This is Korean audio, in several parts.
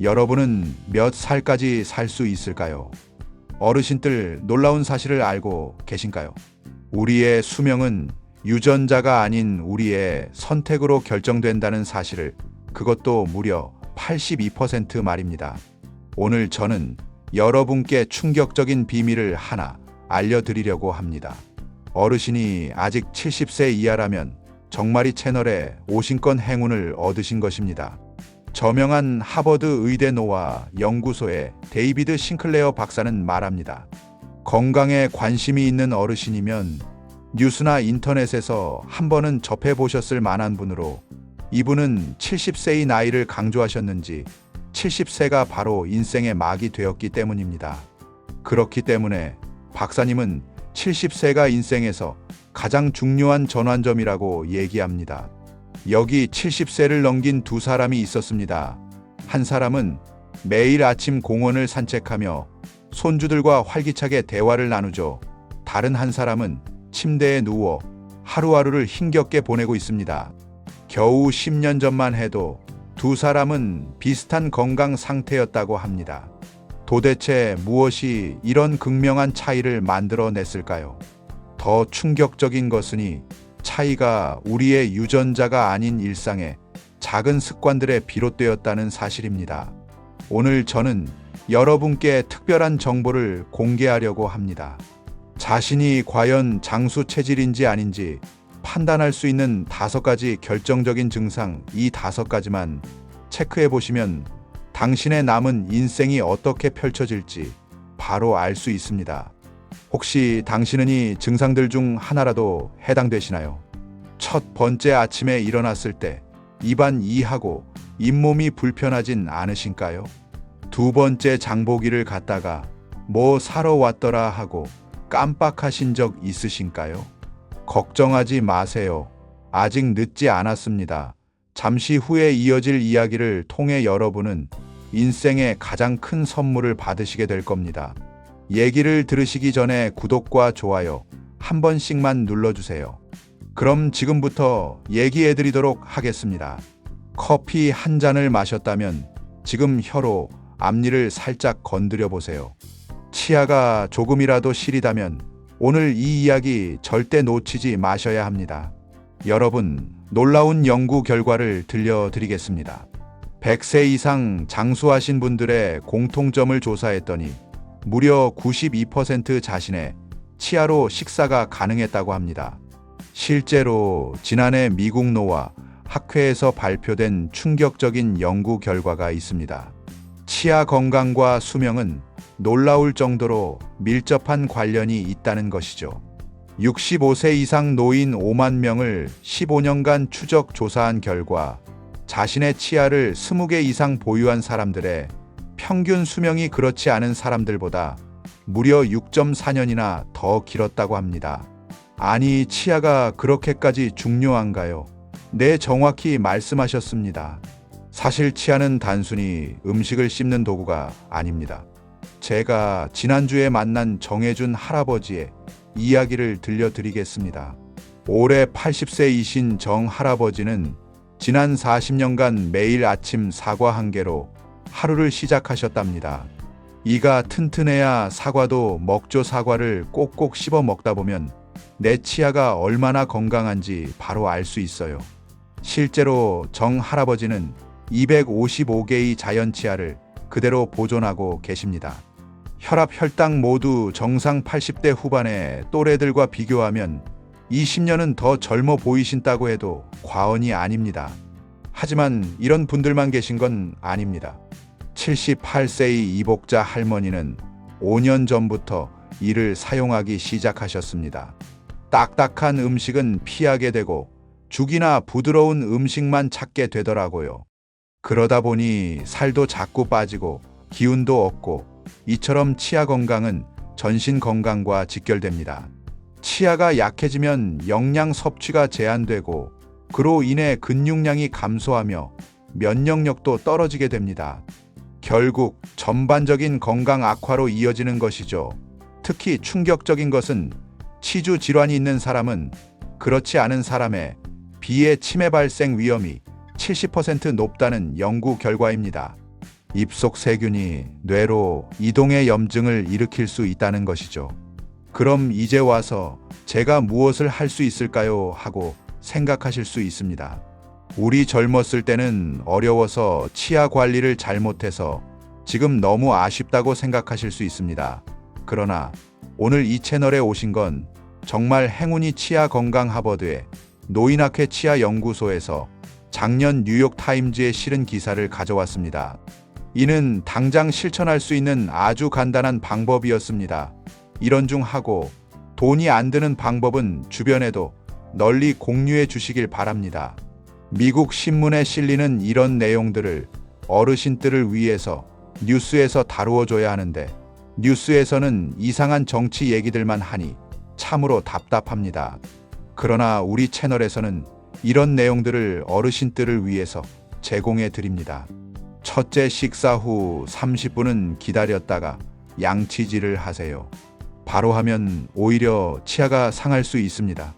여러분은 몇 살까지 살 수 있을까요? 어르신들 놀라운 사실을 알고 계신가요? 우리의 수명은 유전자가 아닌 우리의 선택으로 결정된다는 사실을, 그것도 무려 82% 말입니다. 오늘 저는 여러분께 충격적인 비밀을 하나 알려드리려고 합니다. 어르신이 아직 70세 이하라면 정말 이 채널에 오신 건 행운을 얻으신 것입니다. 저명한 하버드 의대 노화 연구소의 데이비드 싱클레어 박사는 말합니다. 건강에 관심이 있는 어르신이면 뉴스나 인터넷에서 한 번은 접해보셨을 만한 분으로, 이분은 70세의 나이를 강조하셨는지 70세가 바로 인생의 막이 되었기 때문입니다. 그렇기 때문에 박사님은 70세가 인생에서 가장 중요한 전환점이라고 얘기합니다. 여기 70세를 넘긴 두 사람이 있었습니다. 한 사람은 매일 아침 공원을 산책하며 손주들과 활기차게 대화를 나누죠. 다른 한 사람은 침대에 누워 하루하루를 힘겹게 보내고 있습니다. 겨우 10년 전만 해도 두 사람은 비슷한 건강 상태였다고 합니다. 도대체 무엇이 이런 극명한 차이를 만들어냈을까요? 더 충격적인 것은 차이가 우리의 유전자가 아닌 일상의 작은 습관들에 비롯되었다는 사실입니다. 오늘 저는 여러분께 특별한 정보를 공개하려고 합니다. 자신이 과연 장수 체질인지 아닌지 판단할 수 있는 5가지 결정적인 증상, 이 5가지만 체크해 보시면 당신의 남은 인생이 어떻게 펼쳐질지 바로 알 수 있습니다. 혹시 당신은 이 증상들 중 하나라도 해당되시나요? 첫 번째, 아침에 일어났을 때 입안 이하고 잇몸이 불편하진 않으신가요? 두 번째, 장보기를 갔다가 뭐 사러 왔더라 하고 깜빡하신 적 있으신가요? 걱정하지 마세요. 아직 늦지 않았습니다. 잠시 후에 이어질 이야기를 통해 여러분은 인생의 가장 큰 선물을 받으시게 될 겁니다. 얘기를 들으시기 전에 구독과 좋아요 한 번씩만 눌러주세요. 그럼 지금부터 얘기해드리도록 하겠습니다. 커피 한 잔을 마셨다면 지금 혀로 앞니를 살짝 건드려 보세요. 치아가 조금이라도 시리다면 오늘 이 이야기 절대 놓치지 마셔야 합니다. 여러분, 놀라운 연구 결과를 들려드리겠습니다. 100세 이상 장수하신 분들의 공통점을 조사했더니 무려 92% 자신의 치아로 식사가 가능했다고 합니다. 실제로 지난해 미국 노화 학회에서 발표된 충격적인 연구 결과가 있습니다. 치아 건강과 수명은 놀라울 정도로 밀접한 관련이 있다는 것이죠. 65세 이상 노인 5만 명을 15년간 추적 조사한 결과 자신의 치아를 20개 이상 보유한 사람들의 평균 수명이 그렇지 않은 사람들보다 무려 6.4년이나 더 길었다고 합니다. 아니, 치아가 그렇게까지 중요한가요? 네, 정확히 말씀하셨습니다. 사실 치아는 단순히 음식을 씹는 도구가 아닙니다. 제가 지난주에 만난 정혜준 할아버지의 이야기를 들려드리겠습니다. 올해 80세이신 정 할아버지는 지난 40년간 매일 아침 사과 한 개로 하루를 시작하셨답니다. 이가 튼튼해야 사과도 먹죠. 사과를 꼭꼭 씹어 먹다 보면 내 치아가 얼마나 건강한지 바로 알 수 있어요. 실제로 정 할아버지는 255개의 자연 치아를 그대로 보존하고 계십니다. 혈압, 혈당 모두 정상 80대 후반의 또래들과 비교하면 20년은 더 젊어 보이신다고 해도 과언이 아닙니다. 하지만 이런 분들만 계신 건 아닙니다. 78세의 이복자 할머니는 5년 전부터 이를 사용하기 시작하셨습니다. 딱딱한 음식은 피하게 되고 죽이나 부드러운 음식만 찾게 되더라고요. 그러다 보니 살도 자꾸 빠지고 기운도 없고, 이처럼 치아 건강은 전신 건강과 직결됩니다. 치아가 약해지면 영양 섭취가 제한되고 그로 인해 근육량이 감소하며 면역력도 떨어지게 됩니다. 결국 전반적인 건강 악화로 이어지는 것이죠. 특히 충격적인 것은 치주 질환이 있는 사람은 그렇지 않은 사람의 비해 치매 발생 위험이 70% 높다는 연구 결과입니다. 입속 세균이 뇌로 이동의 염증을 일으킬 수 있다는 것이죠. 그럼 이제 와서 제가 무엇을 할 수 있을까요? 하고 생각하실 수 있습니다. 우리 젊었을 때는 어려워서 치아 관리를 잘못해서 지금 너무 아쉽다고 생각하실 수 있습니다. 그러나 오늘 이 채널에 오신 건 정말 행운이 치아 건강 하버드의 노인학회 치아 연구소에서 작년 뉴욕 타임즈에 실은 기사를 가져왔습니다. 이는 당장 실천할 수 있는 아주 간단한 방법이었습니다. 이런 중 하고 돈이 안 드는 방법은 주변에도 널리 공유해 주시길 바랍니다. 미국 신문에 실리는 이런 내용들을 어르신들을 위해서 뉴스에서 다루어줘야 하는데 뉴스에서는 이상한 정치 얘기들만 하니 참으로 답답합니다. 그러나 우리 채널에서는 이런 내용들을 어르신들을 위해서 제공해 드립니다. 첫째, 식사 후 30분은 기다렸다가 양치질을 하세요. 바로 하면 오히려 치아가 상할 수 있습니다.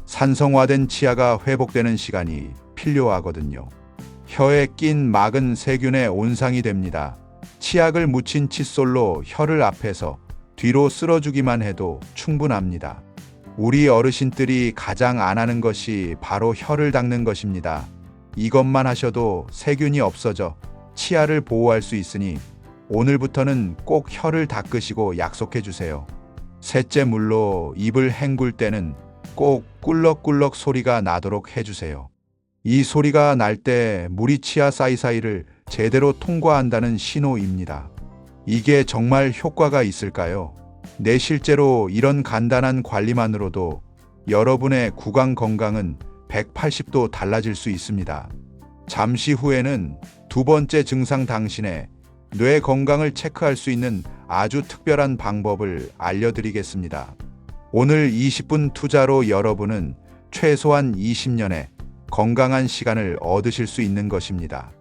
산성화된 치아가 회복되는 시간이 필요하거든요. 혀에 낀 막은 세균의 온상이 됩니다. 치약을 묻힌 칫솔로 혀를 앞에서 뒤로 쓸어주기만 해도 충분합니다. 우리 어르신들이 가장 안 하는 것이 바로 혀를 닦는 것입니다. 이것만 하셔도 세균이 없어져 치아를 보호할 수 있으니 오늘부터는 꼭 혀를 닦으시고 약속해 주세요. 셋째, 물로 입을 헹굴 때는 꼭 꿀럭꿀럭 소리가 나도록 해주세요. 이 소리가 날 때 물이 치아 사이사이를 제대로 통과한다는 신호입니다. 이게 정말 효과가 있을까요? 네, 실제로 이런 간단한 관리만으로도 여러분의 구강 건강은 180도 달라질 수 있습니다. 잠시 후에는 두 번째 증상, 당신의 뇌 건강을 체크할 수 있는 아주 특별한 방법을 알려드리겠습니다. 오늘 20분 투자로 여러분은 최소한 20년의 건강한 시간을 얻으실 수 있는 것입니다.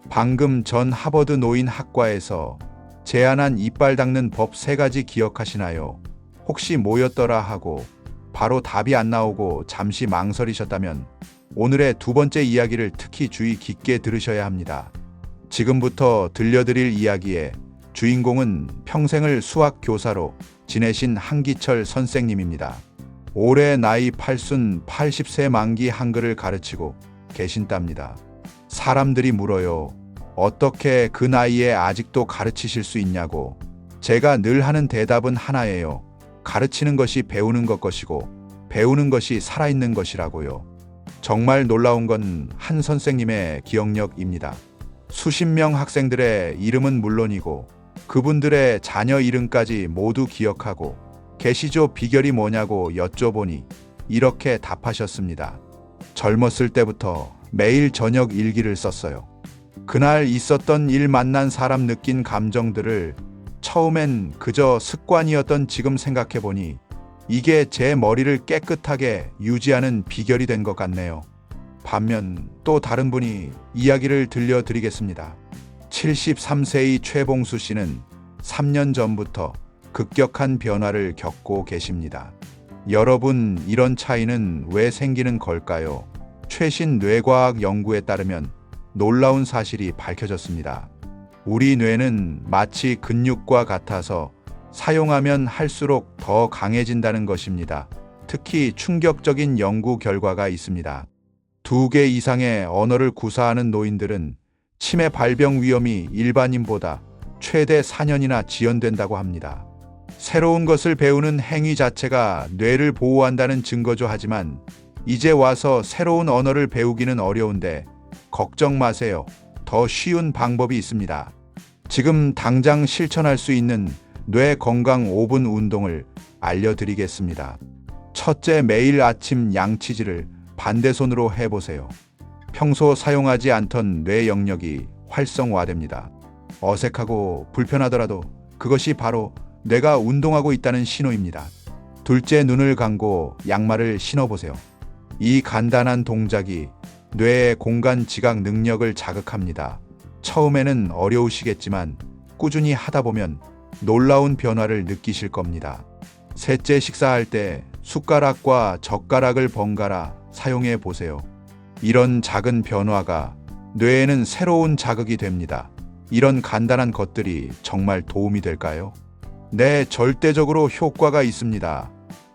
방금 전 하버드 노인학과에서 제안한 이빨 닦는 법 3가지 기억하시나요? 혹시 뭐였더라 하고 바로 답이 안 나오고 잠시 망설이셨다면 오늘의 두 번째 이야기를 특히 주의 깊게 들으셔야 합니다. 지금부터 들려드릴 이야기의 주인공은 평생을 수학 교사로 지내신 한기철 선생님입니다. 올해 나이 80세 만기 한글을 가르치고 계신답니다. 사람들이 물어요. 어떻게 그 나이에 아직도 가르치실 수 있냐고. 제가 늘 하는 대답은 하나예요. 가르치는 것이 배우는 것이고 배우는 것이 살아있는 것이라고요. 정말 놀라운 건 한 선생님의 기억력입니다. 수십 명 학생들의 이름은 물론이고 그분들의 자녀 이름까지 모두 기억하고 계시죠? 비결이 뭐냐고 여쭤보니 이렇게 답하셨습니다. 젊었을 때부터 매일 저녁 일기를 썼어요. 그날 있었던 일, 만난 사람, 느낀 감정들을 처음엔 그저 습관이었던 지금 생각해보니 이게 제 머리를 깨끗하게 유지하는 비결이 된 것 같네요. 반면 또 다른 분이 이야기를 들려드리겠습니다. 73세의 최봉수 씨는 3년 전부터 급격한 변화를 겪고 계십니다. 여러분, 이런 차이는 왜 생기는 걸까요? 최신 뇌과학 연구에 따르면 놀라운 사실이 밝혀졌습니다. 우리 뇌는 마치 근육과 같아서 사용하면 할수록 더 강해진다는 것입니다. 특히 충격적인 연구 결과가 있습니다. 2개 이상의 언어를 구사하는 노인들은 치매 발병 위험이 일반인보다 최대 4년이나 지연된다고 합니다. 새로운 것을 배우는 행위 자체가 뇌를 보호한다는 증거죠. 하지만 이제 와서 새로운 언어를 배우기는 어려운데 걱정 마세요. 더 쉬운 방법이 있습니다. 지금 당장 실천할 수 있는 뇌 건강 5분 운동을 알려드리겠습니다. 첫째, 매일 아침 양치질을 반대손으로 해보세요. 평소 사용하지 않던 뇌 영역이 활성화됩니다. 어색하고 불편하더라도 그것이 바로 뇌가 운동하고 있다는 신호입니다. 둘째, 눈을 감고 양말을 신어보세요. 이 간단한 동작이 뇌의 공간 지각 능력을 자극합니다. 처음에는 어려우시겠지만 꾸준히 하다 보면 놀라운 변화를 느끼실 겁니다. 셋째, 식사할 때 숟가락과 젓가락을 번갈아 사용해 보세요. 이런 작은 변화가 뇌에는 새로운 자극이 됩니다. 이런 간단한 것들이 정말 도움이 될까요? 네, 절대적으로 효과가 있습니다.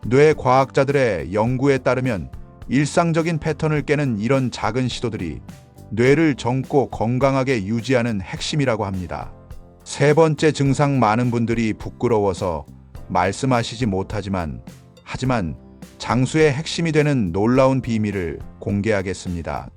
뇌 과학자들의 연구에 따르면 일상적인 패턴을 깨는 이런 작은 시도들이 뇌를 젊고 건강하게 유지하는 핵심이라고 합니다. 세 번째 증상, 많은 분들이 부끄러워서 말씀하시지 못하지만 장수의 핵심이 되는 놀라운 비밀을 공개하겠습니다.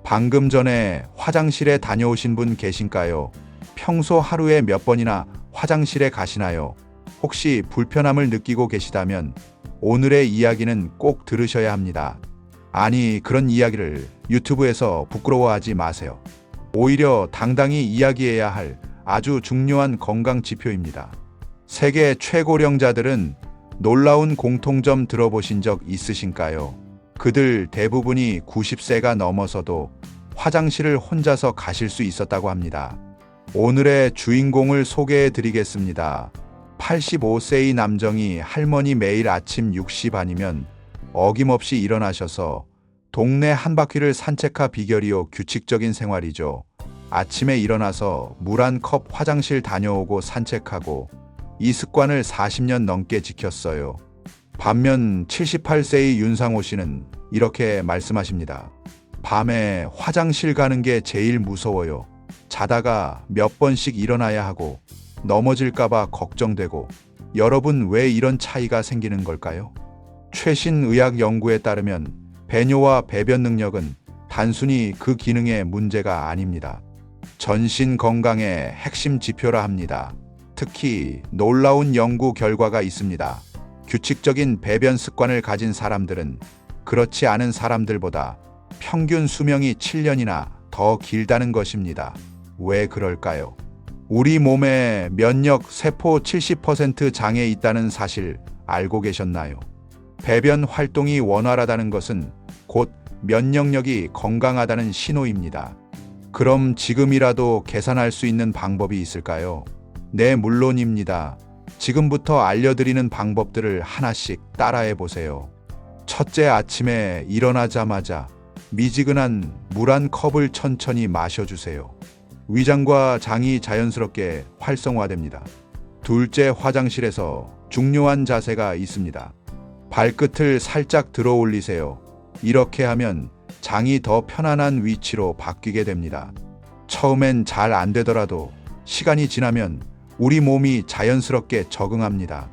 방금 전에 화장실에 다녀오신 분 계신가요? 평소 하루에 몇 번이나 화장실에 가시나요? 혹시 불편함을 느끼고 계시다면 오늘의 이야기는 꼭 들으셔야 합니다. 아니, 그런 이야기를 유튜브에서 부끄러워하지 마세요. 오히려 당당히 이야기해야 할 아주 중요한 건강 지표입니다. 세계 최고령자들은 놀라운 공통점 들어보신 적 있으신가요? 그들 대부분이 90세가 넘어서도 화장실을 혼자서 가실 수 있었다고 합니다. 오늘의 주인공을 소개해 드리겠습니다. 85세의 남정이 할머니, 매일 아침 6시 반이면 어김없이 일어나셔서 동네 한 바퀴를 산책하 비결이요, 규칙적인 생활이죠. 아침에 일어나서 물 한 컵, 화장실 다녀오고 산책하고, 이 습관을 40년 넘게 지켰어요. 반면 78세의 윤상호 씨는 이렇게 말씀하십니다. 밤에 화장실 가는 게 제일 무서워요. 자다가 몇 번씩 일어나야 하고 넘어질까봐 걱정되고. 여러분, 왜 이런 차이가 생기는 걸까요? 최신 의학 연구에 따르면 배뇨와 배변 능력은 단순히 그 기능의 문제가 아닙니다. 전신 건강의 핵심 지표라 합니다. 특히 놀라운 연구 결과가 있습니다. 규칙적인 배변 습관을 가진 사람들은 그렇지 않은 사람들보다 평균 수명이 7년이나 더 길다는 것입니다. 왜 그럴까요? 우리 몸에 면역 세포 70% 장애 있다는 사실 알고 계셨나요? 배변 활동이 원활하다는 것은 곧 면역력이 건강하다는 신호입니다. 그럼 지금이라도 계산할 수 있는 방법이 있을까요? 네, 물론입니다. 지금부터 알려드리는 방법들을 하나씩 따라해 보세요. 첫째, 아침에 일어나자마자 미지근한 물 한 컵을 천천히 마셔주세요. 위장과 장이 자연스럽게 활성화됩니다. 둘째, 화장실에서 중요한 자세가 있습니다. 발끝을 살짝 들어 올리세요. 이렇게 하면 장이 더 편안한 위치로 바뀌게 됩니다. 처음엔 잘 안 되더라도 시간이 지나면 우리 몸이 자연스럽게 적응합니다.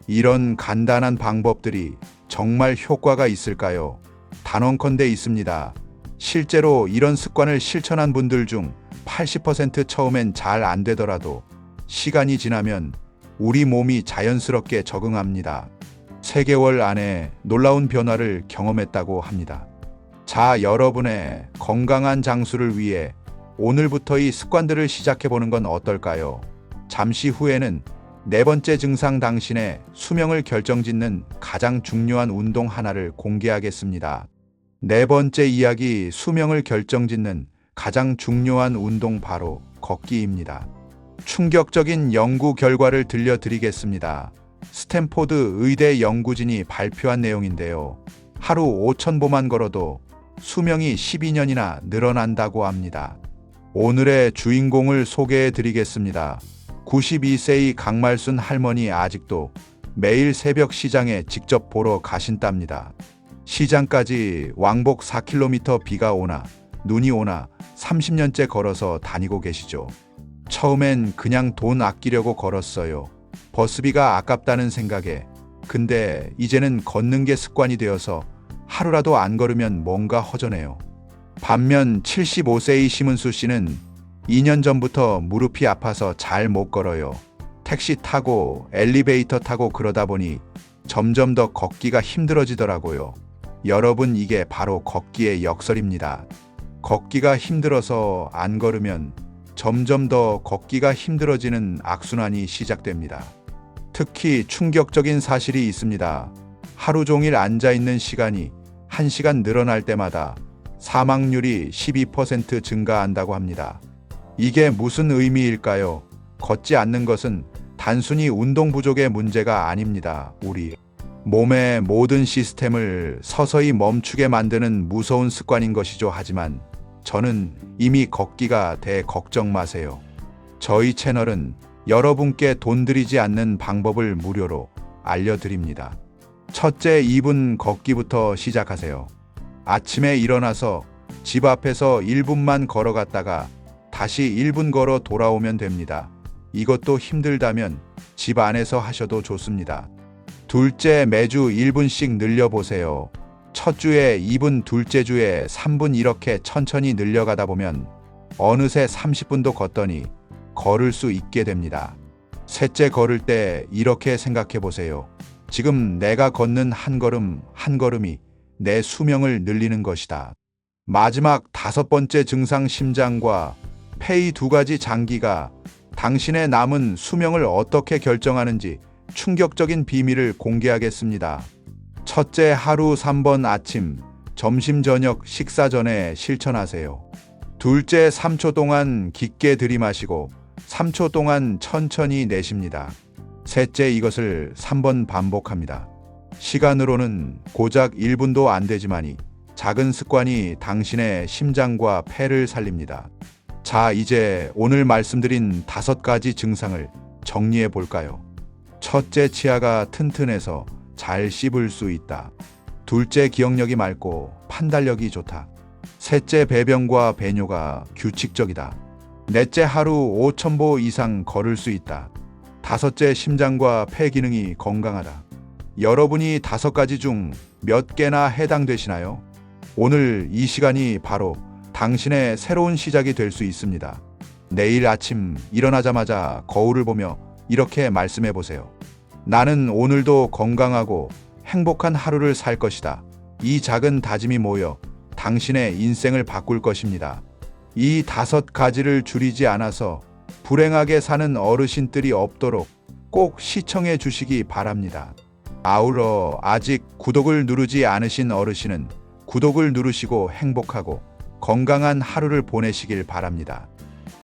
이런 간단한 방법들이 정말 효과가 있을까요? 단언컨대 있습니다. 실제로 이런 습관을 실천한 분들 중 80% 처음엔 잘 안 되더라도 시간이 지나면 우리 몸이 자연스럽게 적응합니다. 3개월 안에 놀라운 변화를 경험했다고 합니다. 자, 여러분의 건강한 장수를 위해 오늘부터 이 습관들을 시작해보는 건 어떨까요? 잠시 후에는 네 번째 증상, 당신의 수명을 결정짓는 가장 중요한 운동 하나를 공개하겠습니다. 네 번째 이야기, 수명을 결정짓는 가장 중요한 운동, 바로 걷기입니다. 충격적인 연구 결과를 들려드리겠습니다. 스탠포드 의대 연구진이 발표한 내용인데요. 하루 5,000보만 걸어도 수명이 12년이나 늘어난다고 합니다. 오늘의 주인공을 소개해 드리겠습니다. 92세의 강말순 할머니, 아직도 매일 새벽 시장에 직접 보러 가신답니다. 시장까지 왕복 4km, 비가 오나 눈이 오나 30년째 걸어서 다니고 계시죠. 처음엔 그냥 돈 아끼려고 걸었어요. 버스비가 아깝다는 생각에. 근데 이제는 걷는 게 습관이 되어서 하루라도 안 걸으면 뭔가 허전해요. 반면 75세의 심은수 씨는 2년 전부터 무릎이 아파서 잘 못 걸어요. 택시 타고 엘리베이터 타고 그러다 보니 점점 더 걷기가 힘들어지더라고요. 여러분, 이게 바로 걷기의 역설입니다. 걷기가 힘들어서 안 걸으면 점점 더 걷기가 힘들어지는 악순환이 시작됩니다. 특히 충격적인 사실이 있습니다. 하루 종일 앉아있는 시간이 1시간 늘어날 때마다 사망률이 12% 증가한다고 합니다. 이게 무슨 의미일까요? 걷지 않는 것은 단순히 운동 부족의 문제가 아닙니다. 우리 몸의 모든 시스템을 서서히 멈추게 만드는 무서운 습관인 것이죠. 하지만 저는 이미 걷기가 돼 걱정 마세요. 저희 채널은 여러분께 돈 들이지 않는 방법을 무료로 알려드립니다. 첫째, 2분 걷기부터 시작하세요. 아침에 일어나서 집 앞에서 1분만 걸어갔다가 다시 1분 걸어 돌아오면 됩니다. 이것도 힘들다면 집 안에서 하셔도 좋습니다. 둘째, 매주 1분씩 늘려보세요. 첫 주에 2분, 둘째 주에 3분 이렇게 천천히 늘려가다 보면 어느새 30분도 걷더니 걸을 수 있게 됩니다. 셋째, 걸을 때 이렇게 생각해 보세요. 지금 내가 걷는 한 걸음 한 걸음이 내 수명을 늘리는 것이다. 마지막 5번째 증상, 심장과 폐의 2가지 장기가 당신의 남은 수명을 어떻게 결정하는지 충격적인 비밀을 공개하겠습니다. 첫째, 하루 3번 아침, 점심, 저녁 식사 전에 실천하세요. 둘째, 3초 동안 깊게 들이마시고 3초 동안 천천히 내쉽니다. 셋째, 이것을 3번 반복합니다. 시간으로는 고작 1분도 안 되지만이 작은 습관이 당신의 심장과 폐를 살립니다. 자, 이제 오늘 말씀드린 5가지 증상을 정리해 볼까요? 첫째, 치아가 튼튼해서 잘 씹을 수 있다. 둘째, 기억력이 맑고 판단력이 좋다. 셋째, 배변과 배뇨가 규칙적이다. 넷째, 하루 5,000보 이상 걸을 수 있다. 다섯째, 심장과 폐 기능이 건강하다. 여러분이 5가지 중 몇 개나 해당되시나요? 오늘 이 시간이 바로 당신의 새로운 시작이 될 수 있습니다. 내일 아침 일어나자마자 거울을 보며 이렇게 말씀해 보세요. 나는 오늘도 건강하고 행복한 하루를 살 것이다. 이 작은 다짐이 모여 당신의 인생을 바꿀 것입니다. 이 5가지를 줄이지 않아서 불행하게 사는 어르신들이 없도록 꼭 시청해 주시기 바랍니다. 아울러 아직 구독을 누르지 않으신 어르신은 구독을 누르시고 행복하고 건강한 하루를 보내시길 바랍니다.